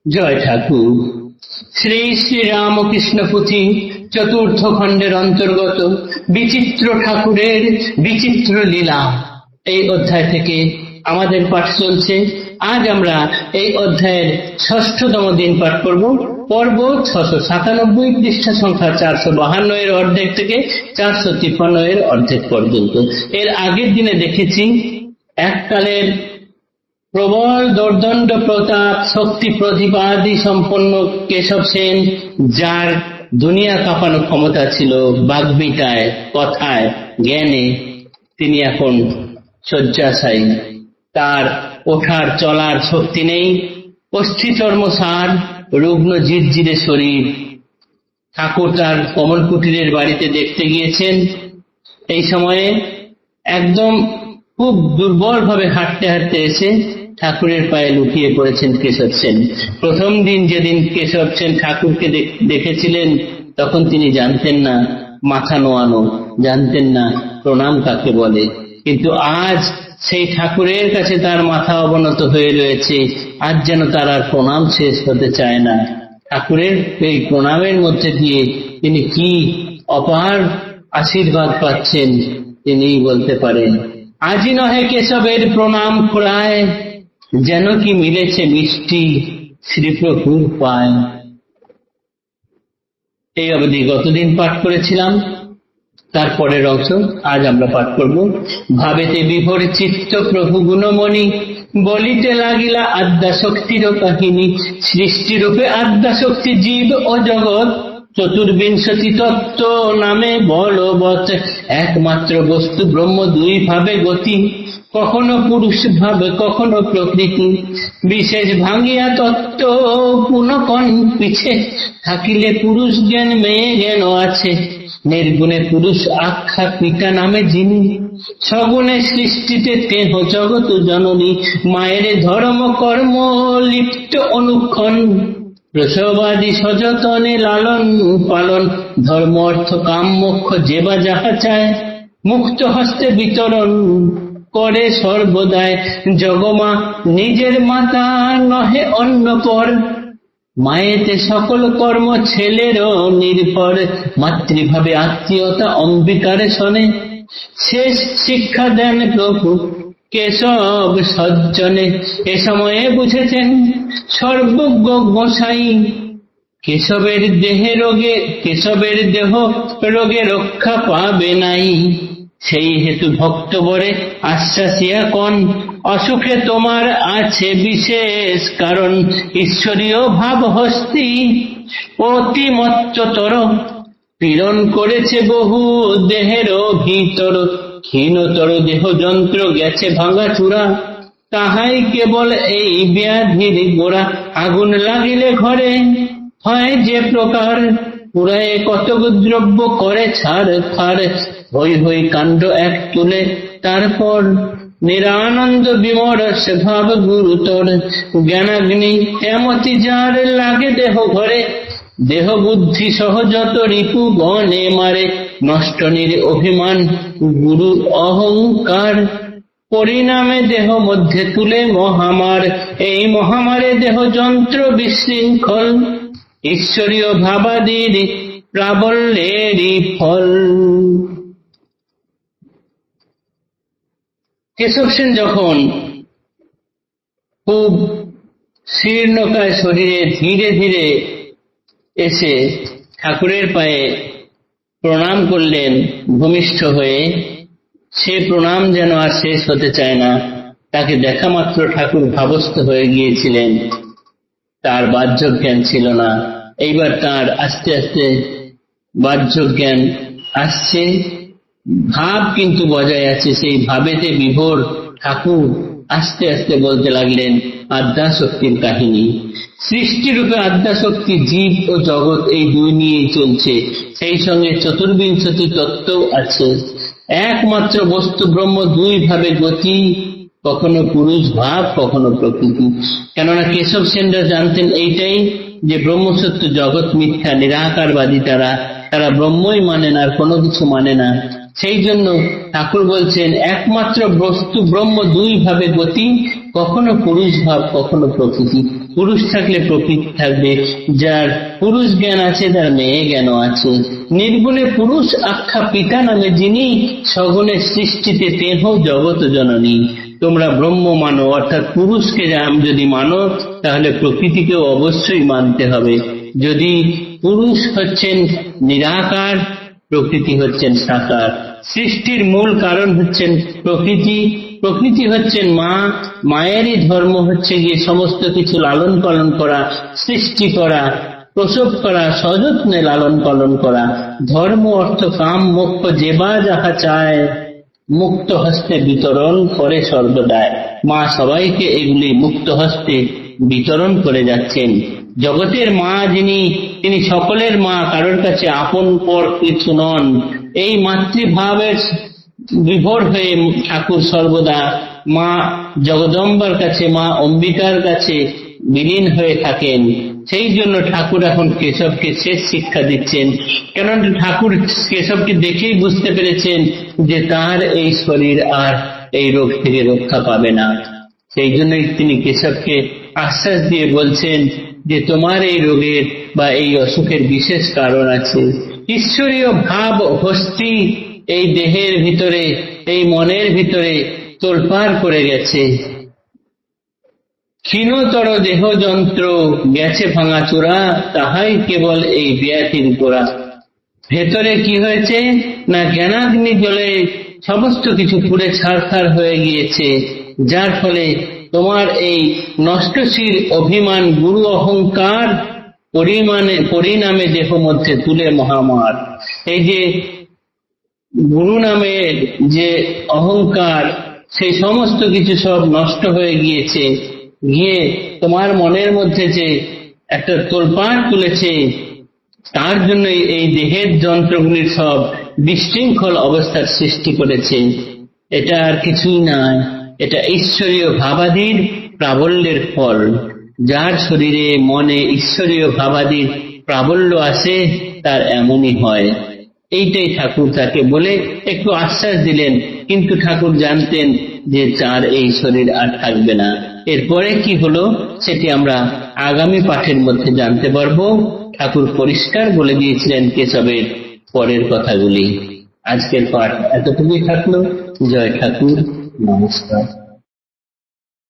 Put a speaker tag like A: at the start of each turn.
A: জয় ঠাকুর। শ্রী শ্রী রামকৃষ্ণ পুঁথি চতুর্থ খণ্ডের অন্তর্গত বিচিত্র ঠাকুরের বিচিত্র লীলা এই অধ্যায় থেকে আমাদের পাঠ চলছে। আজ আমরা এই অধ্যায়ের ৬ষ্ঠতম দিন পাঠ করব। পর্ব ৬৯৭, পৃষ্ঠা সংখ্যা ৪৫২ এর অর্ধেক থেকে ৪৫৩ এর অর্ধেক পর্যন্ত। এর আগের দিনে দেখেছি এককালের প্রবল দোর্দণ্ড প্রতাপ শক্তি প্রতিপাদি সম্পন্ন কেশব সেন, যার দুনিয়া কাঁপানো ক্ষমতা ছিল বাগ্মিতায়, কথায়, জ্ঞানে, তিনি এখন শয্যাশায়ী। তার ওঠার চলার শক্তি নেই, অস্থিচর্মসার, রুগ্ন জিরজিরে শরীর। ঠাকুর তার কমলকুটিরের বাড়িতে দেখতে গিয়েছেন। এই সময়ে একদম খুব দুর্বল ভাবে হাঁটতে হাঁটতে এসে ঠাকুরের পায়ে লুটিয়ে পড়েছেন কেশব সেন। প্রথম দিন যেদিন কেশব সেন ঠাকুরকে দেখেছিলেন, তখন তিনি জানতেন না মাথা নোয়ানো, জানতেন না প্রণাম কাকে বলে। কিন্তু আজ সেই ঠাকুরের কাছে তার মাথা অবনত হয়ে রয়েছে। আজ যেন তার আর প্রণাম শেষ হতে চায় না। ঠাকুরের এই প্রণামের মধ্যে দিয়ে তিনি কি অপার আশীর্বাদ পাচ্ছেন তিনিই বলতে পারেন। আজি নহে কেশবের প্রণাম প্রায়, যেন কি মিলেছে মিষ্টি শ্রীপ্রভুর পায়। এই অবধি গতদিন পাঠ করেছিলাম। তারপরের অংশ আজ আমরা পাঠ করব। ভাবেতে বিভোর চিত্ত প্রভু গুণমণি, বলিতে লাগিলা আদ্যাশক্তির কাহিনী। সৃষ্টিরূপে আদ্যাশক্তি জীব ও জগৎ, চতুর্বিংশতি তত্ত্ব নামে বলবৎ। একমাত্র বস্তু ব্রহ্ম, দুই ভাবে গতি, কখনো পুরুষ ভাবে কখনো প্রকৃতি। বিশেষ ভাঙিয়া তত্ত্ব পুনকন পিছে, থাকিলে পুরুষ জ্ঞান মেয়ে জ্ঞান আছে। নির্গুণে পুরুষ আখ্যা পিতা নামে যিনি, সগুণে সৃষ্টিতে কেহ জগৎ জননী। মায়ের ধর্ম কর্ম লিপ্ত অনুক্ষণ, প্রসবাদি সযতনে লালন পালন। ধর্ম অর্থ কাম মোক্ষ যে বা যাহা চায়, মুক্ত হস্তে বিতরণ করে সর্বদায়। জগমা নিজের মাতা, নহে অন্য পর, মায়েতে সকল কর্ম ছেলেরও নির্ভর। মাতৃভাবে আত্মীয়তা অম্বিকারে শোনে, শেষ শিক্ষা দেন প্রভু কেশব সজ্জনে। এ সময়ে বুঝেছেন সর্বজ্ঞ গোসাই, কেশবের দেহ রোগে রক্ষা পাবে নাই। সেই হেতু ভক্তবরে আশ্বাসিয়া কন, অসুখে তোমার আছে বিশেষ কারণ। ঈশ্বরীয় ভাব হস্তি অতিমত্তর, পীড়ন করেছে বহু দেহের ভিতর। ক্ষীণতর দেহ যন্ত্র গেছে ভাঙা চূড়া, তাহাই কেবল এই ব্যাধির গোড়া। আগুন লাগিলে ঘরে হয় যে প্রকার, পুরায় কতক দ্রব্য করে ছাড় খার। হই হই কাণ্ড এক তুলে তারপর, নিরানন্দ বিমরস ভাব গুরুতর। জ্ঞানাগ্নি এমতি যার লাগে দেহ ঘরে, দেহ বুদ্ধি সহজত রিপু গণে মারে। নষ্ট অভিমান গুরু অহংকার, পরিণামে দেহ মধ্যে তুলে মহামার। এই মহামারে দেহ যন্ত্র বিশৃঙ্খল, ঈশ্বরীয় ভাবাদির প্রাবল্যেরই ফল। কেশব সেন যখন খুব শীর্ণকায় শরীরে ধীরে ধীরে এসে ঠাকুরের পায়ে প্রণাম করলেন ভূমিষ্ঠ হয়ে, সে প্রণাম যেন আর শেষ হতে চায় না। তাকে দেখা মাত্র ঠাকুর ভাবস্থ হয়ে গিয়েছিলেন। তার বাহ্য জ্ঞান ছিল না। এইবার তার আস্তে আস্তে বাহ্য জ্ঞান আসছে, ভাব কিন্তু বজায় আছে। সেই ভাবেতে বিভোর ঠাকুর আস্তে আস্তে বলতে লাগলেন আদ্যাশক্তির কাহিনী। সৃষ্টিরূপে আদ্যাশক্তি জীব ও জগৎ, এই দুই নিয়েই চলছে। সেই সঙ্গে চতুর্বিংশতি তত্ত্ব আছে। একমাত্র বস্তু ব্রহ্ম, দুই ভাবে গতি, কখনো পুরুষ ভাব কখনো প্রকৃতি। কেননা কেশব সেনরা জানতেন এইটাই, যে ব্রহ্মসত্য জগৎ মিথ্যা। নিরাকারবাদী তারা ব্রহ্মই মানে না, আর কোনো কিছু মানে না। সেই জন্য ঠাকুর বলছেন একমাত্র বস্তু ব্রহ্ম, দুই ভাবে গতি, কখনো পুরুষ ভাব কখনো প্রকৃতি। পুরুষ থাকলে প্রকৃতি থাকবে, যার পুরুষ জ্ঞান আছে তার মেয়ে জ্ঞান আছে। নির্গুণে পুরুষ আখ্যা পিতা নামে যিনি, সগুণে সৃষ্টিতে তেহ জগত জননী। তোমরা ব্রহ্ম মানো, অর্থাৎ পুরুষকে যদি মানো তাহলে প্রকৃতিকেও অবশ্যই মানতে হবে। যদি পুরুষ হচ্ছেন নিরাকার, প্রকৃতি হচ্ছেন সাকার। সৃষ্টির মূল কারণ হচ্ছেন প্রকৃতি, প্রকৃতি হচ্ছেন মা। মায়েরই ধর্ম হচ্ছে গিয়ে সমস্ত কিছু লালন পালন করা, সৃষ্টি করা, প্রসব করা, সযত্নে লালন পালন করা। ধর্ম অর্থ কাম মোক্ষ যেবা যাহা চায়, মুক্ত হস্তে বিতরণ করে সর্বদায়। মা সবাইকে এগুলি মুক্ত হস্তে বিতরণ করে যাচ্ছেন। জগতের মা যিনি, তিনি সকলের মা, কারোর কাছে আপন পর কিছু নন। এই মাতৃভাবের বিভোর হয়ে ঠাকুর সর্বদা মা জগদম্বার কাছে, মা অম্বিকার কাছে বিলীন হয়ে থাকেন। সেই জন্য ঠাকুর এখন কেশবকে শেষ শিক্ষা দিচ্ছেন, কেননা ঠাকুর কেশবকে দেখেই বুঝতে পেরেছেন যে তার এই শরীর আর এই রোগ থেকে রক্ষা পাবে না। সেই জন্যই তিনি কেশবকে আশ্বাস দিয়ে বলছেন যে তোমার এই রোগের বা এই অসুখের বিশেষ কারণ আছে। ঈশ্বরীয় ভাব হস্তি এই দেহের ভিতরে, এই মনের ভিতরে তোলপাড় করে গেছে। ক্ষীণতর দেহ যন্ত্র গেছে ভাঙাচোরা, তাহাই কেবল এই ব্যাধির গোড়া। ভেতরে কি হয়েছে না, জ্ঞানাগ্নি জ্বলে সমস্ত কিছু পুড়ে ছারখার হয়ে গিয়েছে, যার ফলে তোমার এই নষ্টশীল অভিমান গুরু অহংকার পরিণামে দেহ মধ্যে তুলে মহামার। এই যে গুরু নামের যে অহংকার, সেই সমস্ত কিছু সব নষ্ট হয়ে গিয়েছে, গিয়ে তোমার মনের মধ্যে যে একটা তোলপাড় তুলেছে, তার জন্য এই দেহের যন্ত্রগুলির সব বিশৃঙ্খল অবস্থার সৃষ্টি করেছে। এটা আর কিছুই নয়, এটা ঈশ্বরীয় ভাবাদির প্রাবল্যের ফল। যার শরীরে মনে ঈশ্বরীয় ভাবাদির প্রাবল্য আসে তার এমনই হয়। এইটাই ঠাকুর তাকে বলে একটু আশ্বাস দিলেন, কিন্তু ঠাকুর জানতেন যে তার এই শরীর আর থাকবে না। এরপরে কি হলো সেটি আমরা আগামী পাঠের মধ্যে জানতে পারবো। ঠাকুর পরিষ্কার বলে দিয়েছিলেন কেশবের পরের কথাগুলি। আজকের পাঠ এতটুকুই থাকলো। জয় ঠাকুর, নমস্কার।